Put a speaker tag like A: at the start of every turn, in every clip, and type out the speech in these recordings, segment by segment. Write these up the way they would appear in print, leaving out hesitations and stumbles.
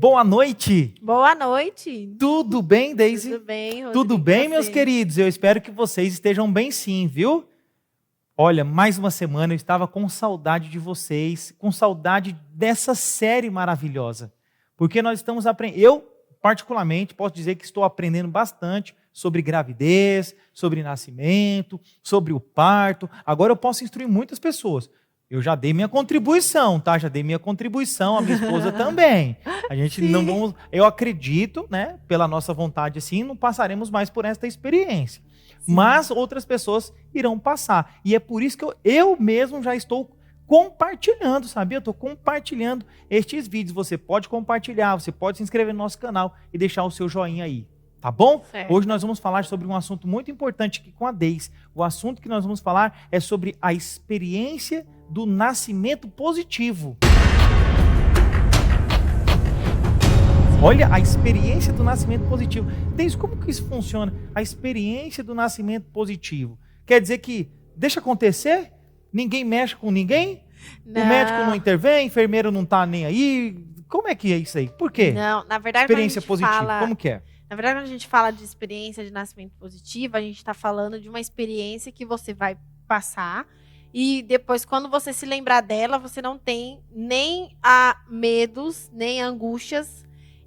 A: Boa noite!
B: Boa noite!
A: Tudo bem, Daisy?
B: Tudo bem, Rodrigo.
A: Tudo bem, meus queridos? Eu espero que vocês estejam bem sim, viu? Olha, mais uma semana eu estava com saudade de vocês, com saudade dessa série maravilhosa. Porque nós estamos aprendendo... Eu, particularmente, posso dizer que estou aprendendo bastante sobre gravidez, sobre nascimento, sobre o parto. Agora eu posso instruir muitas pessoas. Eu já dei minha contribuição, tá? Já dei minha contribuição, a minha esposa também. A gente não vamos... Eu acredito, né? Pela nossa vontade, assim, não passaremos mais por esta experiência. Sim. Mas outras pessoas irão passar. E é por isso que eu mesmo já estou compartilhando, sabia? Eu estou compartilhando estes vídeos. Você pode compartilhar, você pode se inscrever no nosso canal e deixar o seu joinha aí. Tá bom?
B: Certo.
A: Hoje nós vamos falar sobre um assunto muito importante aqui com a Deise. O assunto que nós vamos falar é sobre a experiência do nascimento positivo. Olha, a experiência do nascimento positivo. Deise, como que isso funciona? A experiência do nascimento positivo. Quer dizer que deixa acontecer? Ninguém mexe com ninguém?
B: Não.
A: O médico não intervém, o enfermeiro não está nem aí? Como é que é isso aí? Por quê?
B: Não, na verdade,
A: experiência positiva, como que é?
B: Na verdade, quando a gente fala de experiência de nascimento positivo, a gente está falando de uma experiência que você vai passar e depois, quando você se lembrar dela, você não tem nem medos, nem angústias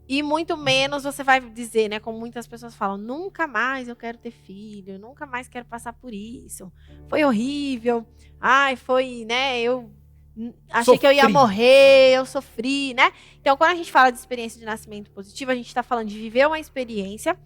B: e muito menos você vai dizer, né, como muitas pessoas falam, nunca mais eu quero ter filho, nunca mais quero passar por isso, foi horrível, ai, foi, né, eu achei que eu ia morrer, eu sofri, né? Então, quando a gente fala de experiência de nascimento positivo, a gente está falando de viver uma experiência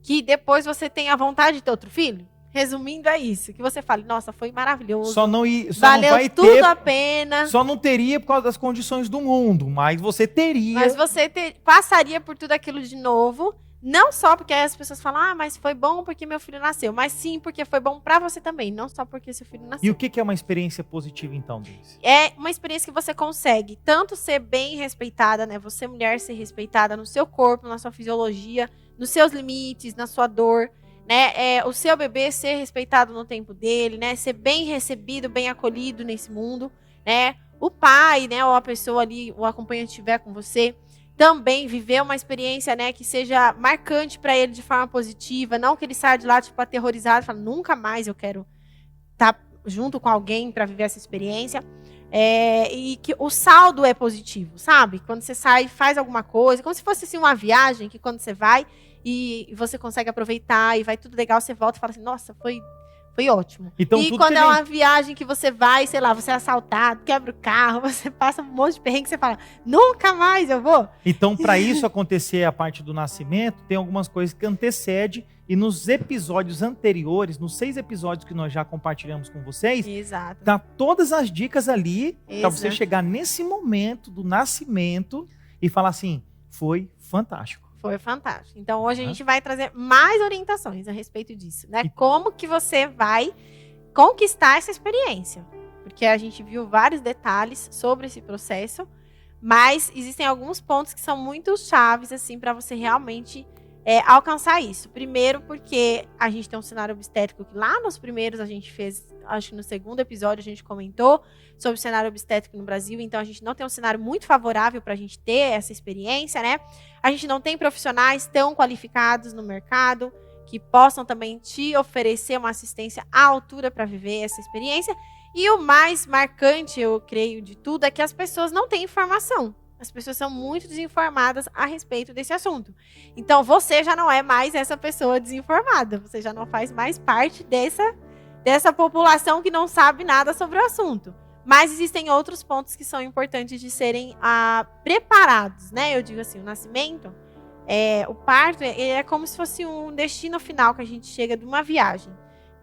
B: que depois você tem a vontade de ter outro filho. Resumindo, é isso. Que você fale, nossa, foi maravilhoso. Valeu não vai tudo ter, a pena.
A: Só não teria por causa das condições do mundo, mas você teria.
B: Mas você passaria por tudo aquilo de novo. Não só porque as pessoas falam, mas foi bom porque meu filho nasceu. Mas sim, porque foi bom pra você também. Não só porque seu filho nasceu.
A: E o que é uma experiência positiva, então, Deise?
B: É uma experiência que você consegue tanto ser bem respeitada, né? Você, mulher, ser respeitada no seu corpo, na sua fisiologia, nos seus limites, na sua dor, né? O seu bebê ser respeitado no tempo dele, né? Ser bem recebido, bem acolhido nesse mundo, né? O pai, né? Ou a pessoa ali, o acompanhante estiver com você, também viver uma experiência, né, que seja marcante para ele de forma positiva, não que ele saia de lá tipo aterrorizado, fala nunca mais eu quero estar junto com alguém para viver essa experiência, e que o saldo é positivo, sabe? Quando você sai, faz alguma coisa, como se fosse assim uma viagem que quando você vai e você consegue aproveitar e vai tudo legal, você volta e fala assim, nossa, foi ótimo.
A: Então,
B: e quando é uma viagem que você vai, sei lá, você é assaltado, quebra o carro, você passa um monte de perrengue, você fala, nunca mais eu vou.
A: Então, para isso acontecer a parte do nascimento, tem algumas coisas que antecedem e nos episódios anteriores, nos 6 episódios que nós já compartilhamos com vocês,
B: exato,
A: tá todas as dicas ali para você chegar nesse momento do nascimento e falar assim, foi fantástico.
B: Foi fantástico. Então, hoje a gente vai trazer mais orientações a respeito disso, né? Como que você vai conquistar essa experiência. Porque a gente viu vários detalhes sobre esse processo, mas existem alguns pontos que são muito chaves, assim, para você realmente alcançar isso. Primeiro, porque a gente tem um cenário obstétrico que lá nos primeiros a gente fez, acho que no segundo episódio a gente comentou sobre o cenário obstétrico no Brasil, então a gente não tem um cenário muito favorável para a gente ter essa experiência, né? A gente não tem profissionais tão qualificados no mercado que possam também te oferecer uma assistência à altura para viver essa experiência. E o mais marcante, eu creio, de tudo, é que as pessoas não têm informação. As pessoas são muito desinformadas a respeito desse assunto. Então, você já não é mais essa pessoa desinformada. Você já não faz mais parte dessa população que não sabe nada sobre o assunto. Mas existem outros pontos que são importantes de serem preparados, né? Eu digo assim, o nascimento, o parto, ele é como se fosse um destino final que a gente chega de uma viagem,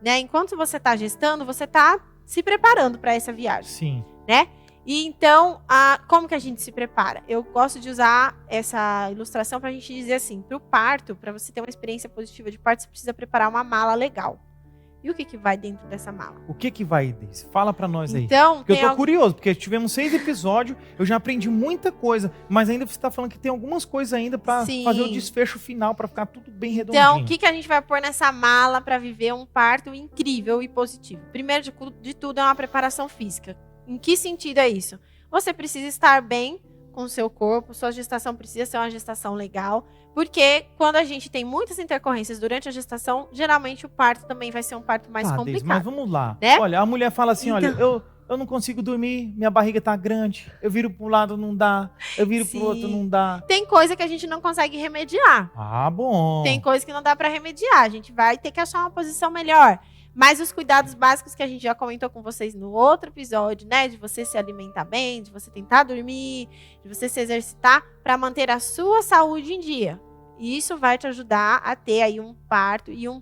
B: né? Enquanto você está gestando, você está se preparando para essa viagem.
A: Sim.
B: Né? E então, como que a gente se prepara? Eu gosto de usar essa ilustração para a gente dizer assim, para o parto, para você ter uma experiência positiva de parto, você precisa preparar uma mala legal. E o que vai dentro dessa mala?
A: O que vai, Deise? Fala pra nós aí.
B: Então,
A: porque eu tô curioso, porque tivemos 6 episódios, eu já aprendi muita coisa, mas ainda você tá falando que tem algumas coisas ainda pra fazer o desfecho final, pra ficar tudo bem redondinho.
B: Então, o que a gente vai pôr nessa mala pra viver um parto incrível e positivo? Primeiro de tudo é uma preparação física. Em que sentido é isso? Você precisa estar bem com o seu corpo, sua gestação precisa ser uma gestação legal, porque quando a gente tem muitas intercorrências durante a gestação, geralmente o parto também vai ser um parto mais complicado.
A: Mas vamos lá.
B: Né?
A: Olha, a mulher fala assim, olha, eu não consigo dormir, minha barriga tá grande, eu viro para um lado, não dá, eu viro para o outro, não dá.
B: Tem coisa que a gente não consegue remediar.
A: Ah, bom.
B: Tem coisa que não dá para remediar, a gente vai ter que achar uma posição melhor. Mas os cuidados básicos que a gente já comentou com vocês no outro episódio, né? De você se alimentar bem, de você tentar dormir, de você se exercitar para manter a sua saúde em dia. E isso vai te ajudar a ter aí um parto e um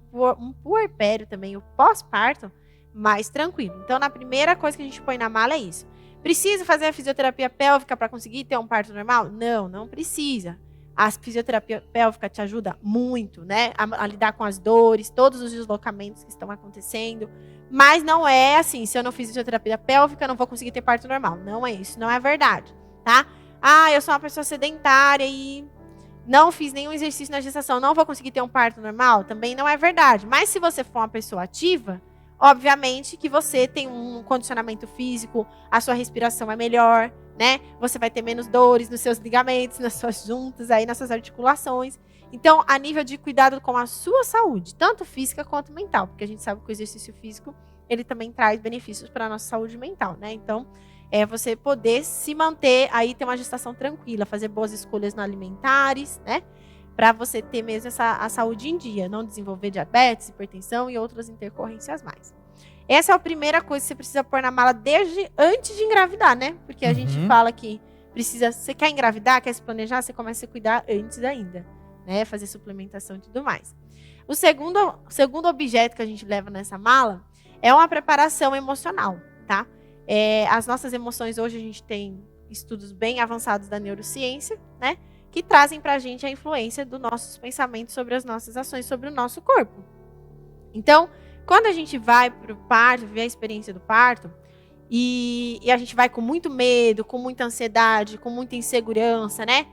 B: puerpério também, o pós-parto, mais tranquilo. Então, na primeira coisa que a gente põe na mala é isso. Precisa fazer a fisioterapia pélvica para conseguir ter um parto normal? Não, não precisa. A fisioterapia pélvica te ajuda muito, né? A lidar com as dores, todos os deslocamentos que estão acontecendo. Mas não é assim, se eu não fiz fisioterapia pélvica, eu não vou conseguir ter parto normal. Não é isso, não é verdade, tá? Ah, eu sou uma pessoa sedentária e não fiz nenhum exercício na gestação, não vou conseguir ter um parto normal? Também não é verdade. Mas se você for uma pessoa ativa, obviamente que você tem um condicionamento físico, a sua respiração é melhor, né? Você vai ter menos dores nos seus ligamentos, nas suas juntas, aí nas suas articulações. Então, a nível de cuidado com a sua saúde, tanto física quanto mental, porque a gente sabe que o exercício físico, ele também traz benefícios para a nossa saúde mental, né? Então, é você poder se manter aí, ter uma gestação tranquila, fazer boas escolhas no alimentares, né? Para você ter mesmo a saúde em dia, não desenvolver diabetes, hipertensão e outras intercorrências mais. Essa é a primeira coisa que você precisa pôr na mala desde antes de engravidar, né? Porque a gente fala que precisa, você quer engravidar, quer se planejar, você começa a cuidar antes ainda, né? Fazer suplementação e tudo mais. O segundo objeto que a gente leva nessa mala é uma preparação emocional, tá? As nossas emoções hoje a gente tem estudos bem avançados da neurociência, né? Que trazem pra gente a influência dos nossos pensamentos sobre as nossas ações, sobre o nosso corpo. Então, quando a gente vai para o parto, ver a experiência do parto, e a gente vai com muito medo, com muita ansiedade, com muita insegurança, né?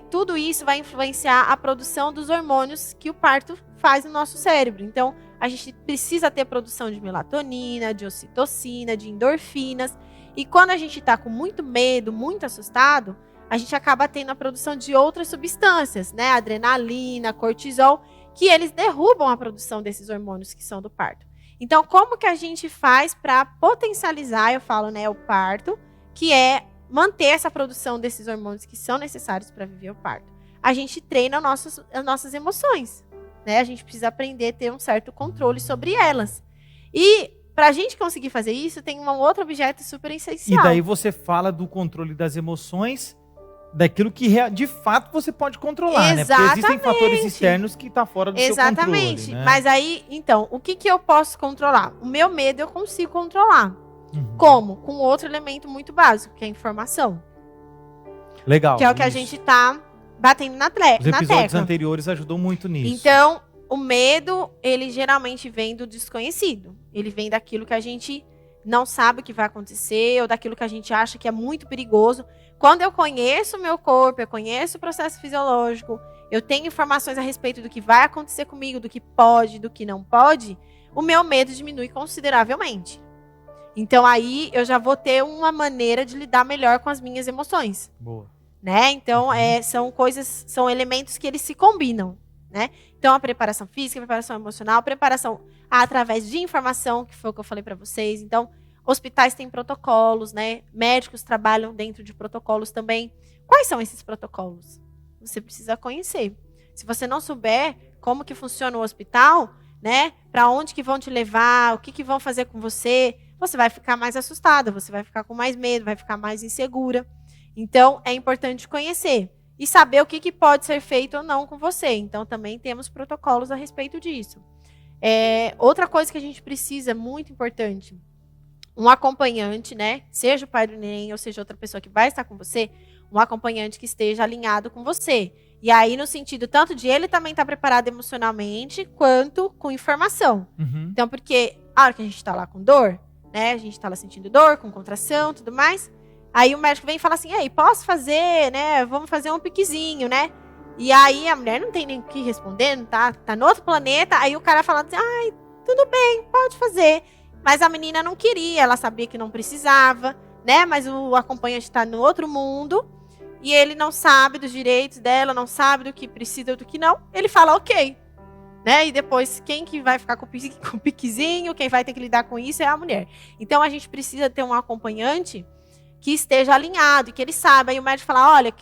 B: Tudo isso vai influenciar a produção dos hormônios que o parto faz no nosso cérebro. Então, a gente precisa ter produção de melatonina, de ocitocina, de endorfinas. E quando a gente está com muito medo, muito assustado, a gente acaba tendo a produção de outras substâncias, né? Adrenalina, cortisol, que eles derrubam a produção desses hormônios que são do parto. Então, como que a gente faz para potencializar, eu falo, né, o parto, que é manter essa produção desses hormônios que são necessários para viver o parto? A gente treina as nossas emoções, né? A gente precisa aprender a ter um certo controle sobre elas. E para a gente conseguir fazer isso, tem um outro objeto super essencial.
A: E daí você fala do controle das emoções, daquilo que de fato você pode controlar, né? Porque existem fatores externos que estão fora do seu controle.
B: Exatamente. Né? Mas aí, então, o que eu posso controlar? O meu medo eu consigo controlar. Como? Com outro elemento muito básico, que é a informação.
A: Legal.
B: Que é o que a gente tá batendo na tecla.
A: Os episódios anteriores ajudou muito nisso.
B: Então, o medo, ele geralmente vem do desconhecido. Ele vem daquilo que a gente não sabe o que vai acontecer, ou daquilo que a gente acha que é muito perigoso. Quando eu conheço o meu corpo, eu conheço o processo fisiológico, eu tenho informações a respeito do que vai acontecer comigo, do que pode, do que não pode, o meu medo diminui consideravelmente. Então aí eu já vou ter uma maneira de lidar melhor com as minhas emoções.
A: Boa.
B: Né? Então são elementos que eles se combinam, né? Então a preparação física, a preparação emocional, a preparação através de informação, que foi o que eu falei para vocês. Então, hospitais têm protocolos, né? Médicos trabalham dentro de protocolos também. Quais são esses protocolos? Você precisa conhecer. Se você não souber como que funciona o hospital, né? Para onde que vão te levar, o que vão fazer com você, você vai ficar mais assustada, você vai ficar com mais medo, vai ficar mais insegura. Então, é importante conhecer e saber o que pode ser feito ou não com você. Então, também temos protocolos a respeito disso. Outra coisa que a gente precisa, muito importante, um acompanhante, né? Seja o pai do neném ou seja outra pessoa que vai estar com você, um acompanhante que esteja alinhado com você. E aí, no sentido tanto de ele também estar preparado emocionalmente, quanto com informação. Então, porque a hora que a gente está lá com dor, né? A gente está lá sentindo dor, com contração, tudo mais. Aí o médico vem e fala assim, ei, posso fazer, né? Vamos fazer um piquezinho, né? E aí a mulher não tem nem o que responder, não tá no outro planeta. Aí o cara fala assim, ai, tudo bem, pode fazer. Mas a menina não queria, ela sabia que não precisava, né? Mas o acompanhante está no outro mundo. e ele não sabe dos direitos dela, não sabe do que precisa, do que não, ele fala ok. Né? E depois, quem que vai ficar com o piquezinho, quem vai ter que lidar com isso é a mulher. Então, a gente precisa ter um acompanhante que esteja alinhado, que ele saiba. Aí o médico fala, olha,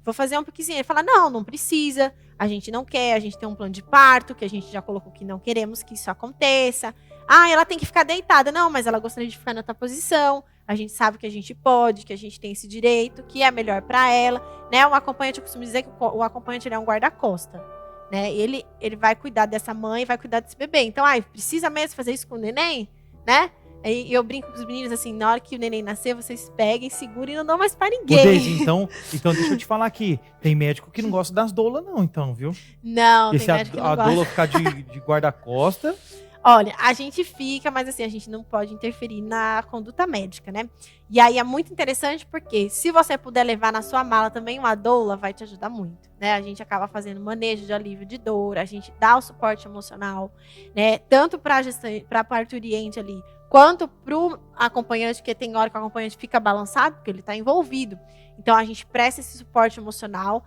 B: vou fazer um piquezinho. Ele fala, não precisa, a gente não quer, a gente tem um plano de parto, que a gente já colocou que não queremos que isso aconteça. Ela tem que ficar deitada. Não, mas ela gostaria de ficar na outra posição. A gente sabe que a gente pode, que a gente tem esse direito, que é melhor para ela. Né? O acompanhante, eu costumo dizer que o acompanhante ele é um guarda-costa. Né? Ele vai cuidar dessa mãe, vai cuidar desse bebê. Então, precisa mesmo fazer isso com o neném? Né? Aí eu brinco com os meninos assim, na hora que o neném nascer, vocês peguem, segurem e não dão mais pra ninguém.
A: Deise, então deixa eu te falar aqui. Tem médico que não gosta das doulas não, então, viu?
B: Não,
A: tem médico que não gosta. A doula ficar de guarda-costa...
B: Olha, a gente fica, mas assim, a gente não pode interferir na conduta médica, né? E aí é muito interessante porque se você puder levar na sua mala também uma doula, vai te ajudar muito, né? A gente acaba fazendo manejo de alívio de dor, a gente dá o suporte emocional, né? Tanto para parturiente ali, quanto para o acompanhante, que tem hora que o acompanhante fica balançado, porque ele está envolvido. Então, a gente presta esse suporte emocional,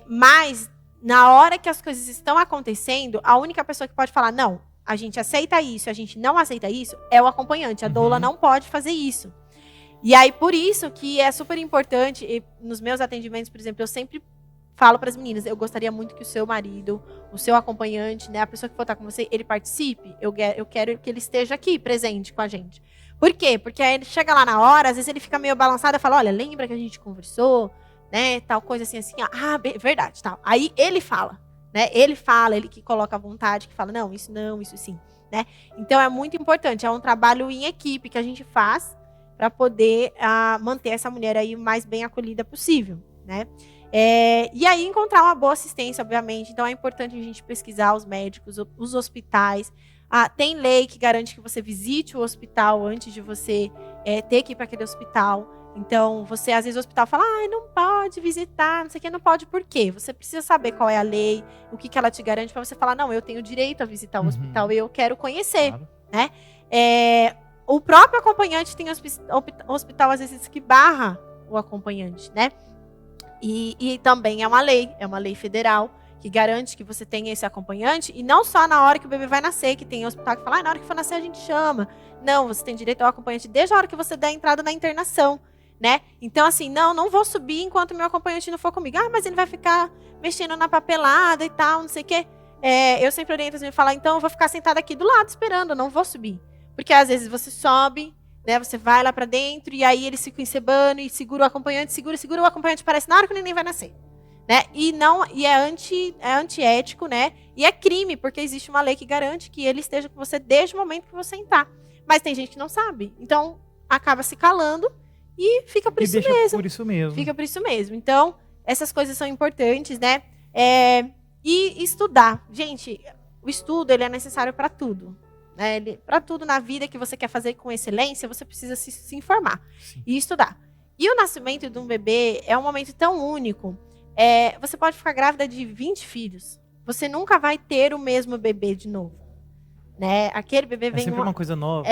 B: mas na hora que as coisas estão acontecendo, a única pessoa que pode falar, não, a gente aceita isso, a gente não aceita isso, é o acompanhante. A doula não pode fazer isso. E aí, por isso que é super importante, e nos meus atendimentos, por exemplo, eu sempre falo para as meninas, eu gostaria muito que o seu marido, o seu acompanhante, né, a pessoa que for estar com você, ele participe. Eu quero que ele esteja aqui, presente com a gente. Por quê? Porque aí ele chega lá na hora, às vezes ele fica meio balançado e fala, olha, lembra que a gente conversou, né, tal coisa assim, ó. Verdade, tal. Aí ele fala. Né? Ele fala, ele que coloca a vontade, que fala, não, isso sim. Né? Então, é muito importante, é um trabalho em equipe que a gente faz para poder manter essa mulher aí o mais bem acolhida possível. Né? E aí, encontrar uma boa assistência, obviamente. Então, é importante a gente pesquisar os médicos, os hospitais. Tem lei que garante que você visite o hospital antes de você ter que ir para aquele hospital. Então, você, às vezes, o hospital fala, não pode visitar, não sei o que, não pode, por quê? Você precisa saber qual é a lei, o que ela te garante, para você falar, não, eu tenho direito a visitar o hospital, eu quero conhecer, claro. Né? O próprio acompanhante tem hospital, às vezes, que barra o acompanhante, né? E também é uma lei federal, que garante que você tenha esse acompanhante, e não só na hora que o bebê vai nascer, que tem hospital que fala, na hora que for nascer a gente chama. Não, você tem direito ao acompanhante desde a hora que você der a entrada na internação. Né? Então, assim, não vou subir enquanto meu acompanhante não for comigo. Mas ele vai ficar mexendo na papelada e tal, não sei o quê. Eu sempre oriento assim, falar, então eu vou ficar sentada aqui do lado esperando, eu não vou subir. Porque às vezes você sobe, né? Você vai lá pra dentro e aí eles ficam encebando e segura o acompanhante, segura, o acompanhante aparece na hora que o neném vai nascer. Né? E é antiético, né? E é crime, porque existe uma lei que garante que ele esteja com você desde o momento que você entrar. Mas tem gente que não sabe. Então, acaba se calando. E fica por isso mesmo. Fica por isso mesmo. Então, essas coisas são importantes, né? E estudar. Gente, o estudo ele é necessário para tudo. Né? Para tudo na vida que você quer fazer com excelência, você precisa se informar. Sim. E estudar. E o nascimento de um bebê é um momento tão único. Você pode ficar grávida de 20 filhos. Você nunca vai ter o mesmo bebê de novo. Né? Aquele bebê vem
A: sempre uma coisa nova.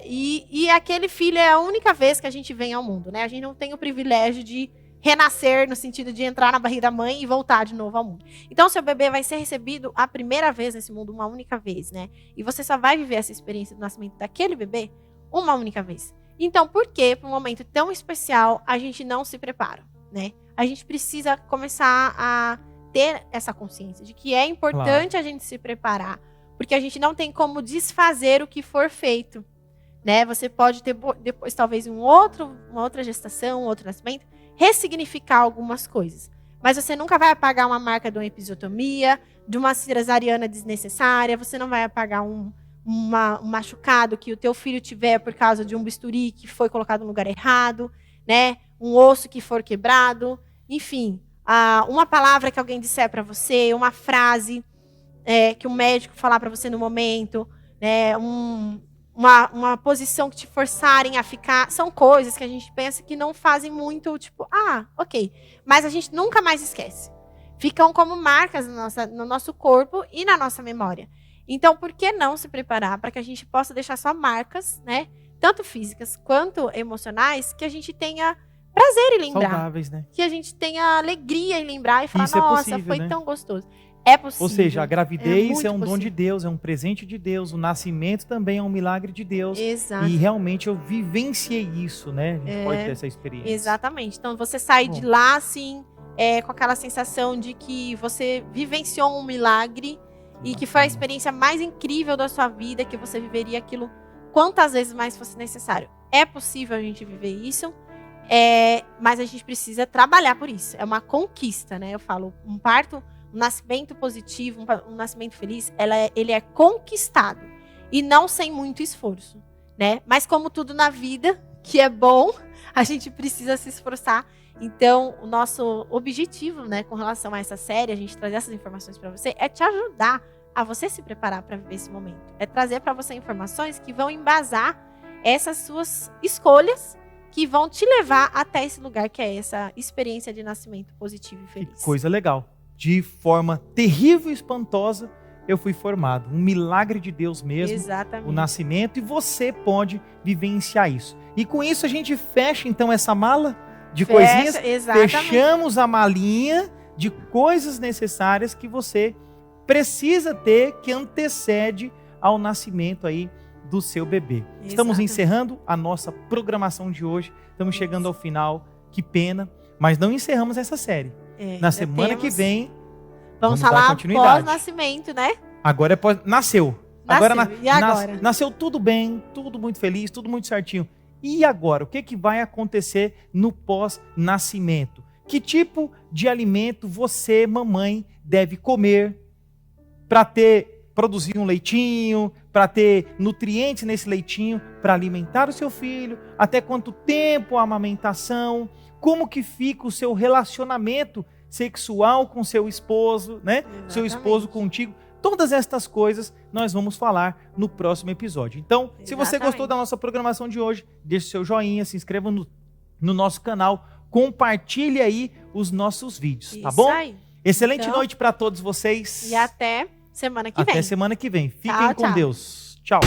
B: E aquele filho é a única vez que a gente vem ao mundo, né? A gente não tem o privilégio de renascer no sentido de entrar na barriga da mãe e voltar de novo ao mundo. Então, seu bebê vai ser recebido a primeira vez nesse mundo, uma única vez, né? E você só vai viver essa experiência do nascimento daquele bebê uma única vez. Então, por que, para um momento tão especial, a gente não se prepara, né? A gente precisa começar a ter essa consciência de que é importante a gente se preparar, porque a gente não tem como desfazer o que for feito, né? Você pode ter depois talvez uma outra gestação, um outro nascimento, ressignificar algumas coisas. Mas você nunca vai apagar uma marca de uma episiotomia, de uma cesariana desnecessária, você não vai apagar um machucado que o teu filho tiver por causa de um bisturi que foi colocado no lugar errado, né? Um osso que for quebrado, enfim, uma palavra que alguém disser para você, uma frase que o médico falar para você no momento, né, uma posição que te forçarem a ficar, são coisas que a gente pensa que não fazem muito, tipo, ok, mas a gente nunca mais esquece. Ficam como marcas no nosso corpo e na nossa memória. Então, por que não se preparar para que a gente possa deixar só marcas, né, tanto físicas quanto emocionais, que a gente tenha prazer em lembrar.
A: Saudáveis, né?
B: Que a gente tenha alegria em lembrar e falar,
A: Isso é
B: nossa,
A: possível,
B: foi
A: né?
B: tão gostoso. É possível.
A: Ou seja, a gravidez é um
B: muito
A: dom de
B: possível.
A: Deus, é um presente de Deus. O nascimento também é um milagre de Deus.
B: Exato.
A: E realmente eu vivenciei isso, né? A gente pode ter essa experiência.
B: Exatamente. Então você sai de lá assim, com aquela sensação de que você vivenciou um milagre e que foi a experiência mais incrível da sua vida, que você viveria aquilo quantas vezes mais fosse necessário. É possível a gente viver isso, mas a gente precisa trabalhar por isso. É uma conquista, né? Eu falo, um parto, um nascimento positivo, um nascimento feliz, ele é conquistado. E não sem muito esforço, né? Mas como tudo na vida, que é bom, a gente precisa se esforçar. Então, o nosso objetivo, né, com relação a essa série, a gente trazer essas informações para você, é te ajudar a você se preparar para viver esse momento. É trazer para você informações que vão embasar essas suas escolhas, que vão te levar até esse lugar que é essa experiência de nascimento positivo e feliz.
A: Que coisa legal. De forma terrível e espantosa, eu fui formado. Um milagre de Deus mesmo.
B: Exatamente.
A: O nascimento, e você pode vivenciar isso. E com isso a gente fecha então essa mala de coisinhas.
B: Exatamente.
A: Fechamos a malinha de coisas necessárias que você precisa ter, que antecede ao nascimento aí do seu bebê. Estamos encerrando a nossa programação de hoje. Estamos chegando ao final. Que pena, mas não encerramos essa série. Na semana que vem,
B: vamos
A: dar
B: falar
A: continuidade.
B: pós-nascimento, né?
A: Agora nasceu.
B: E agora?
A: Nasceu tudo bem, tudo muito feliz, tudo muito certinho. E agora? O que vai acontecer no pós-nascimento? Que tipo de alimento você, mamãe, deve comer para produzir um leitinho, para ter nutrientes nesse leitinho, para alimentar o seu filho? Até quanto tempo a amamentação? Como que fica o seu relacionamento sexual com seu esposo, né?
B: Exatamente.
A: Seu esposo contigo. Todas estas coisas nós vamos falar no próximo episódio. Então, se você gostou da nossa programação de hoje, deixe seu joinha, se inscreva no nosso canal, compartilhe aí os nossos vídeos, tá bom?
B: Aí.
A: Excelente noite para todos vocês.
B: E até semana que vem.
A: Até semana que vem. Fiquem
B: Tchau,
A: com
B: tchau.
A: Deus. Tchau.